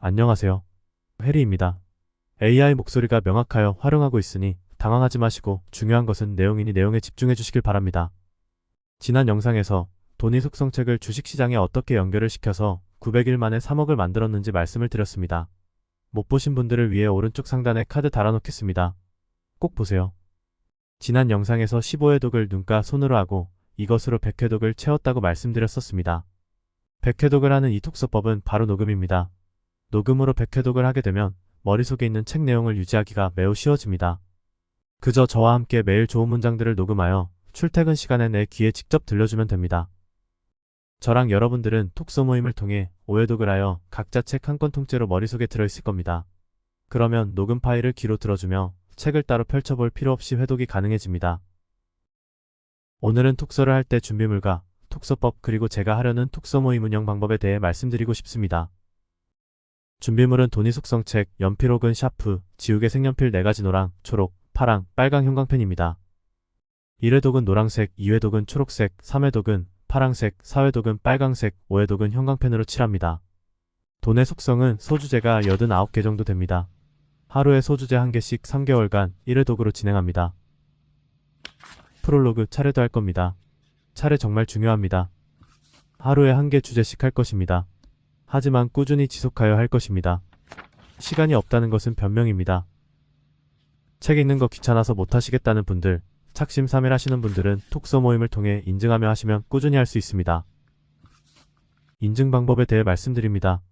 안녕하세요. 해리입니다. AI 목소리가 명확하여 활용하고 있으니 당황하지 마시고 중요한 것은 내용이니 내용에 집중해 주시길 바랍니다. 지난 영상에서 돈이 속성책을 주식시장에 어떻게 연결을 시켜서 900일 만에 3억을 만들었는지 말씀을 드렸습니다. 못 보신 분들을 위해 오른쪽 상단에 카드 달아놓겠습니다. 꼭 보세요. 지난 영상에서 15회독을 눈가 손으로 하고 이것으로 100회독을 채웠다고 말씀드렸었습니다. 100회독을 하는 이 톡서법은 바로 녹음입니다. 녹음으로 100회독을 하게 되면 머릿속에 있는 책 내용을 유지하기가 매우 쉬워집니다. 그저 저와 함께 매일 좋은 문장들을 녹음하여 출퇴근 시간에 내 귀에 직접 들려주면 됩니다. 저랑 여러분들은 톡서 모임을 통해 5회독을 하여 각자 책 한 권 통째로 머릿속에 들어있을 겁니다. 그러면 녹음 파일을 귀로 들어주며 책을 따로 펼쳐볼 필요 없이 회독이 가능해집니다. 오늘은 톡서를 할 때 준비물과 톡서법 그리고 제가 하려는 톡서 모임 운영 방법에 대해 말씀드리고 싶습니다. 준비물은 돈이 속성책, 연필 혹은 샤프, 지우개 색연필 4가지 노랑, 초록, 파랑, 빨강 형광펜입니다. 1회독은 노란색, 2회독은 초록색, 3회독은 파랑색, 4회독은 빨강색, 5회독은 형광펜으로 칠합니다. 돈의 속성은 소주제가 89개 정도 됩니다. 하루에 소주제 1개씩 3개월간 1회독으로 진행합니다. 프롤로그 차례도 할 겁니다. 차례 정말 중요합니다. 하루에 1개 주제씩 할 것입니다. 하지만 꾸준히 지속하여 할 것입니다. 시간이 없다는 것은 변명입니다. 책 읽는 거 귀찮아서 못하시겠다는 분들, 착심3일 하시는 분들은 톡서 모임을 통해 인증하며 하시면 꾸준히 할 수 있습니다. 인증 방법에 대해 말씀드립니다.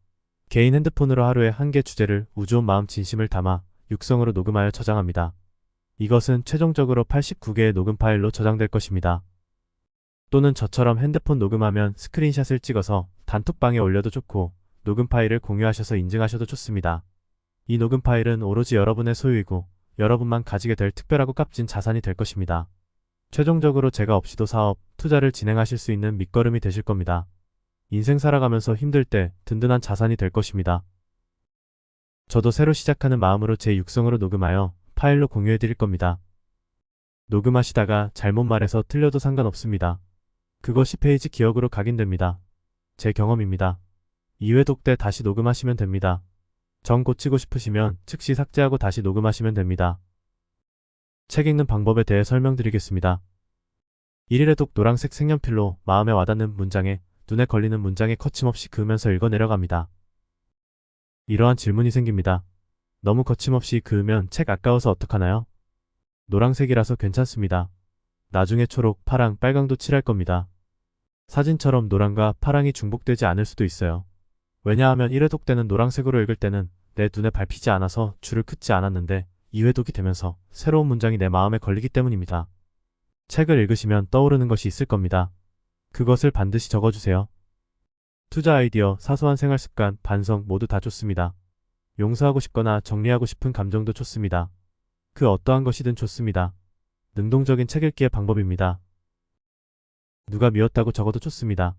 개인 핸드폰으로 하루에 1개 주제를 우주온 마음 진심을 담아 육성으로 녹음하여 저장합니다. 이것은 최종적으로 89개의 녹음 파일로 저장될 것입니다. 또는 저처럼 핸드폰 녹음하면 스크린샷을 찍어서 단톡방에 올려도 좋고 녹음 파일을 공유하셔서 인증하셔도 좋습니다. 이 녹음 파일은 오로지 여러분의 소유이고 여러분만 가지게 될 특별하고 값진 자산이 될 것입니다. 최종적으로 제가 없이도 사업, 투자를 진행하실 수 있는 밑거름이 되실 겁니다. 인생 살아가면서 힘들 때 든든한 자산이 될 것입니다. 저도 새로 시작하는 마음으로 제 육성으로 녹음하여 파일로 공유해 드릴 겁니다. 녹음하시다가 잘못 말해서 틀려도 상관없습니다. 그거 10페이지 기억으로 각인됩니다. 제 경험입니다. 2회독 때 다시 녹음하시면 됩니다. 정 고치고 싶으시면 즉시 삭제하고 다시 녹음하시면 됩니다. 책 읽는 방법에 대해 설명드리겠습니다. 1회독 노란색 색연필로 마음에 와닿는 문장에 눈에 걸리는 문장에 거침없이 그으면서 읽어 내려갑니다. 이러한 질문이 생깁니다. 너무 거침없이 그으면 책 아까워서 어떡하나요? 노란색이라서 괜찮습니다. 나중에 초록, 파랑, 빨강도 칠할 겁니다. 사진처럼 노랑과 파랑이 중복되지 않을 수도 있어요. 왜냐하면 1회독 때는 노란색으로 읽을 때는 내 눈에 밟히지 않아서 줄을 긋지 않았는데 2회독이 되면서 새로운 문장이 내 마음에 걸리기 때문입니다. 책을 읽으시면 떠오르는 것이 있을 겁니다. 그것을 반드시 적어주세요. 투자 아이디어, 사소한 생활습관, 반성 모두 다 좋습니다. 용서하고 싶거나 정리하고 싶은 감정도 좋습니다. 그 어떠한 것이든 좋습니다. 능동적인 책 읽기의 방법입니다. 누가 미웠다고 적어도 좋습니다.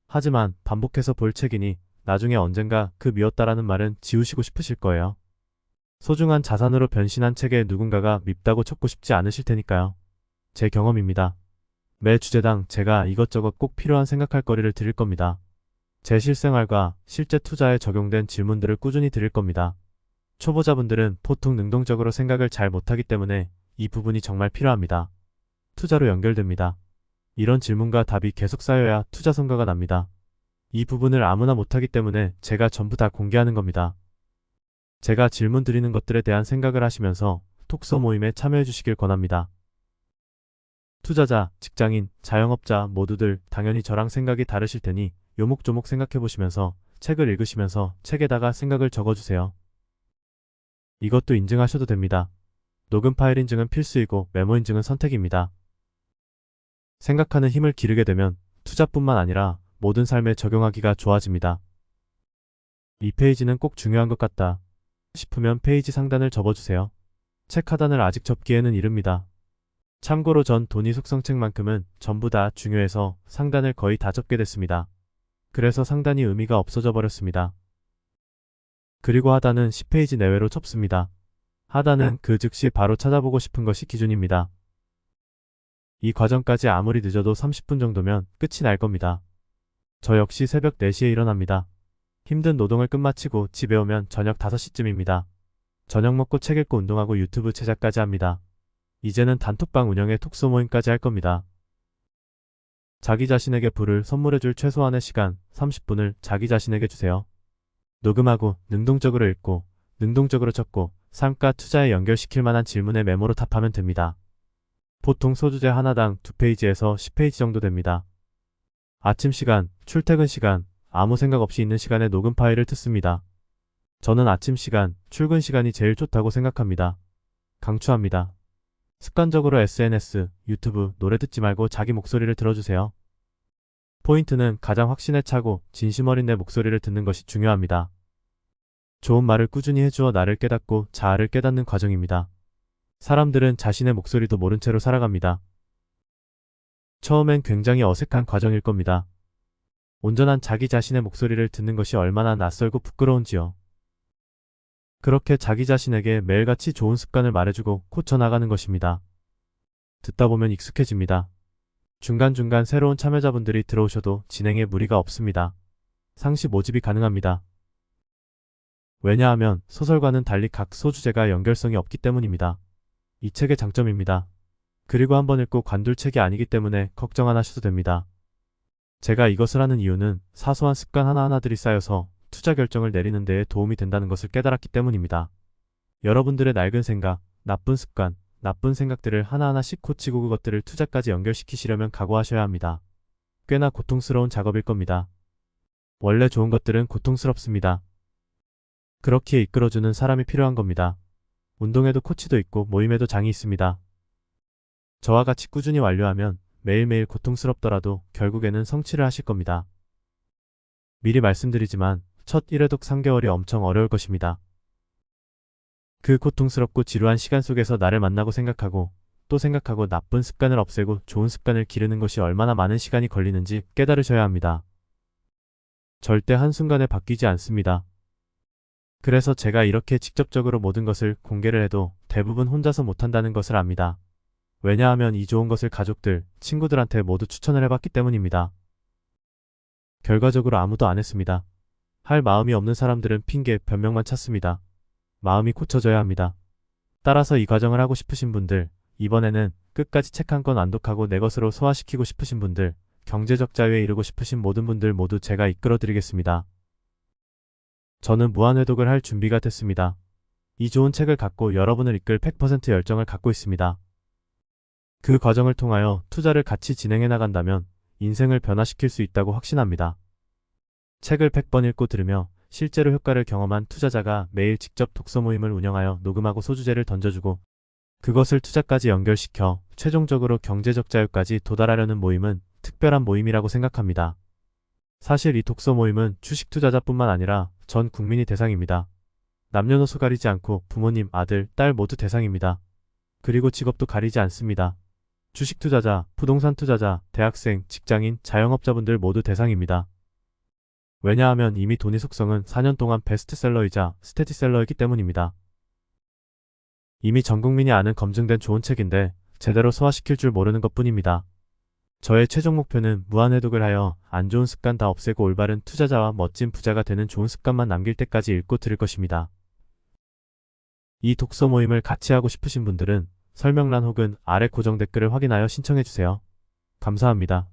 하지만 반복해서 볼 책이니 나중에 언젠가 그 미웠다라는 말은 지우시고 싶으실 거예요. 소중한 자산으로 변신한 책에 누군가가 밉다고 적고 싶지 않으실 테니까요. 제 경험입니다. 매 주제당 제가 이것저것 꼭 필요한 생각할 거리를 드릴 겁니다. 제 실생활과 실제 투자에 적용된 질문들을 꾸준히 드릴 겁니다. 초보자분들은 보통 능동적으로 생각을 잘 못하기 때문에 이 부분이 정말 필요합니다. 투자로 연결됩니다. 이런 질문과 답이 계속 쌓여야 투자 성과가 납니다. 이 부분을 아무나 못하기 때문에 제가 전부 다 공개하는 겁니다. 제가 질문 드리는 것들에 대한 생각을 하시면서 톡서 모임에 참여해 주시길 권합니다. 투자자, 직장인, 자영업자 모두들 당연히 저랑 생각이 다르실 테니 요목조목 생각해 보시면서 책을 읽으시면서 책에다가 생각을 적어주세요. 이것도 인증하셔도 됩니다. 녹음 파일 인증은 필수이고 메모 인증은 선택입니다. 생각하는 힘을 기르게 되면 투자뿐만 아니라 모든 삶에 적용하기가 좋아집니다. 이 페이지는 꼭 중요한 것 같다 싶으면 페이지 상단을 접어주세요. 책 하단을 아직 접기에는 이릅니다. 참고로 전 돈이 속성책만큼은 전부 다 중요해서 상단을 거의 다 접게 됐습니다. 그래서 상단이 의미가 없어져 버렸습니다. 그리고 하단은 10페이지 내외로 접습니다. 하단은 그 즉시 바로 찾아보고 싶은 것이 기준입니다. 이 과정까지 아무리 늦어도 30분 정도면 끝이 날 겁니다. 저 역시 새벽 4시에 일어납니다. 힘든 노동을 끝마치고 집에 오면 저녁 5시쯤입니다. 저녁 먹고 책 읽고 운동하고 유튜브 제작까지 합니다. 이제는 단톡방 운영에 톡소 모임까지 할 겁니다. 자기 자신에게 불을 선물해줄 최소한의 시간 30분을 자기 자신에게 주세요. 녹음하고 능동적으로 읽고 능동적으로 적고 삶과 투자에 연결시킬 만한 질문에 메모로 답하면 됩니다. 보통 소주제 하나당 2페이지에서 10페이지 정도 됩니다. 아침 시간, 출퇴근 시간, 아무 생각 없이 있는 시간에 녹음 파일을 듣습니다. 저는 아침 시간, 출근 시간이 제일 좋다고 생각합니다. 강추합니다. 습관적으로 SNS, 유튜브, 노래 듣지 말고 자기 목소리를 들어주세요. 포인트는 가장 확신에 차고 진심 어린 내 목소리를 듣는 것이 중요합니다. 좋은 말을 꾸준히 해주어 나를 깨닫고 자아를 깨닫는 과정입니다. 사람들은 자신의 목소리도 모른 채로 살아갑니다. 처음엔 굉장히 어색한 과정일 겁니다. 온전한 자기 자신의 목소리를 듣는 것이 얼마나 낯설고 부끄러운지요. 그렇게 자기 자신에게 매일같이 좋은 습관을 말해주고 고쳐나가는 것입니다. 듣다 보면 익숙해집니다. 중간중간 새로운 참여자분들이 들어오셔도 진행에 무리가 없습니다. 상시 모집이 가능합니다. 왜냐하면 소설과는 달리 각 소주제가 연결성이 없기 때문입니다. 이 책의 장점입니다. 그리고 한번 읽고 관둘 책이 아니기 때문에 걱정 안 하셔도 됩니다. 제가 이것을 하는 이유는 사소한 습관 하나하나들이 쌓여서 투자 결정을 내리는 데에 도움이 된다는 것을 깨달았기 때문입니다. 여러분들의 낡은 생각, 나쁜 습관, 나쁜 생각들을 하나하나씩 고치고 그것들을 투자까지 연결시키시려면 각오하셔야 합니다. 꽤나 고통스러운 작업일 겁니다. 원래 좋은 것들은 고통스럽습니다. 그렇기에 이끌어주는 사람이 필요한 겁니다. 운동에도 코치도 있고 모임에도 장이 있습니다. 저와 같이 꾸준히 완료하면 매일매일 고통스럽더라도 결국에는 성취를 하실 겁니다. 미리 말씀드리지만 첫 1회독 3개월이 엄청 어려울 것입니다. 그 고통스럽고 지루한 시간 속에서 나를 만나고 생각하고 또 생각하고 나쁜 습관을 없애고 좋은 습관을 기르는 것이 얼마나 많은 시간이 걸리는지 깨달으셔야 합니다. 절대 한순간에 바뀌지 않습니다. 그래서 제가 이렇게 직접적으로 모든 것을 공개를 해도 대부분 혼자서 못한다는 것을 압니다. 왜냐하면 이 좋은 것을 가족들, 친구들한테 모두 추천을 해봤기 때문입니다. 결과적으로 아무도 안 했습니다. 할 마음이 없는 사람들은 핑계, 변명만 찾습니다. 마음이 고쳐져야 합니다. 따라서 이 과정을 하고 싶으신 분들, 이번에는 끝까지 책 한 권 완독하고 내 것으로 소화시키고 싶으신 분들, 경제적 자유에 이르고 싶으신 모든 분들 모두 제가 이끌어드리겠습니다. 저는 무한회독을 할 준비가 됐습니다. 이 좋은 책을 갖고 여러분을 이끌 100% 열정을 갖고 있습니다. 그 과정을 통하여 투자를 같이 진행해 나간다면 인생을 변화시킬 수 있다고 확신합니다. 책을 100번 읽고 들으며 실제로 효과를 경험한 투자자가 매일 직접 독서 모임을 운영하여 녹음하고 소주제를 던져주고 그것을 투자까지 연결시켜 최종적으로 경제적 자유까지 도달하려는 모임은 특별한 모임이라고 생각합니다. 사실 이 독서 모임은 주식 투자자뿐만 아니라 전 국민이 대상입니다. 남녀노소 가리지 않고 부모님, 아들, 딸 모두 대상입니다. 그리고 직업도 가리지 않습니다. 주식 투자자, 부동산 투자자, 대학생, 직장인, 자영업자분들 모두 대상입니다. 왜냐하면 이미 돈의 속성은 4년 동안 베스트셀러이자 스테디셀러이기 때문입니다. 이미 전 국민이 아는 검증된 좋은 책인데 제대로 소화시킬 줄 모르는 것뿐입니다. 저의 최종 목표는 무한회독을 하여 안 좋은 습관 다 없애고 올바른 투자자와 멋진 부자가 되는 좋은 습관만 남길 때까지 읽고 들을 것입니다. 이 독서 모임을 같이 하고 싶으신 분들은 설명란 혹은 아래 고정 댓글을 확인하여 신청해주세요. 감사합니다.